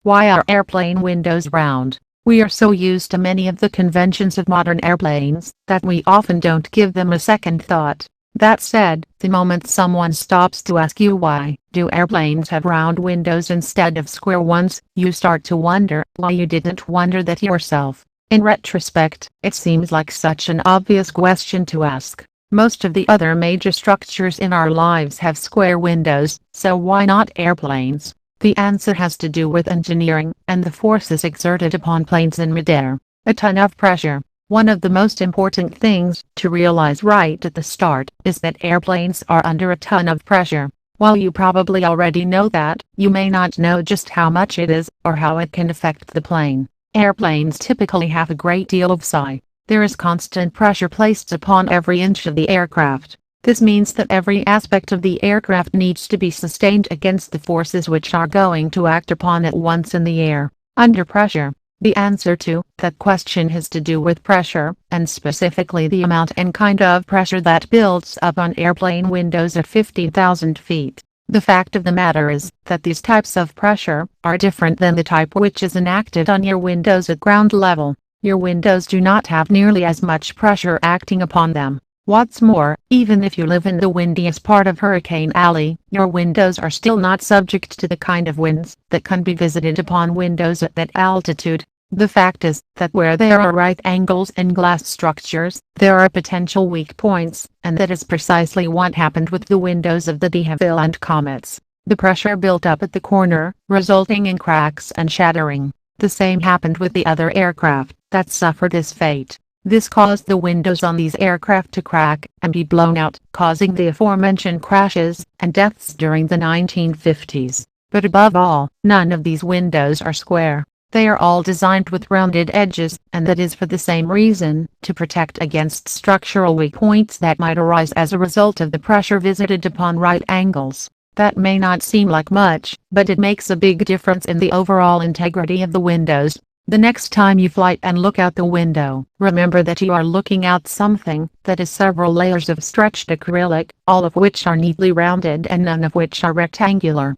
Why are airplane windows round? We are so used to many of the conventions of modern airplanes that we often don't give them a second thought. That said, the moment someone stops to ask you why do airplanes have round windows instead of square ones, you start to wonder why you didn't wonder that yourself. In retrospect, it seems like such an obvious question to ask. Most of the other major structures in our lives have square windows, so why not airplanes? The answer has to do with engineering and the forces exerted upon planes in midair. A ton of pressure. One of the most important things to realize right at the start is that airplanes are under a ton of pressure. While you probably already know that, you may not know just how much it is or how it can affect the plane. Airplanes typically have a great deal of psi. There is constant pressure placed upon every inch of the aircraft. This means that every aspect of the aircraft needs to be sustained against the forces which are going to act upon it once in the air. Under pressure. The answer to that question has to do with pressure, and specifically the amount and kind of pressure that builds up on airplane windows at 50,000 feet. The fact of the matter is that these types of pressure are different than the type which is enacted on your windows at ground level. Your windows do not have nearly as much pressure acting upon them. What's more, even if you live in the windiest part of Hurricane Alley, your windows are still not subject to the kind of winds that can be visited upon windows at that altitude. The fact is that where there are right angles in glass structures, there are potential weak points, and that is precisely what happened with the windows of the de Havilland comets. The pressure built up at the corner, resulting in cracks and shattering. The same happened with the other aircraft that suffered this fate. This caused the windows on these aircraft to crack and be blown out, causing the aforementioned crashes and deaths during the 1950s. But above all, none of these windows are square. They are all designed with rounded edges, and that is for the same reason, to protect against structural weak points that might arise as a result of the pressure visited upon right angles. That may not seem like much, but it makes a big difference in the overall integrity of the windows. The next time you fly and look out the window, remember that you are looking out something that is several layers of stretched acrylic, all of which are neatly rounded and none of which are rectangular.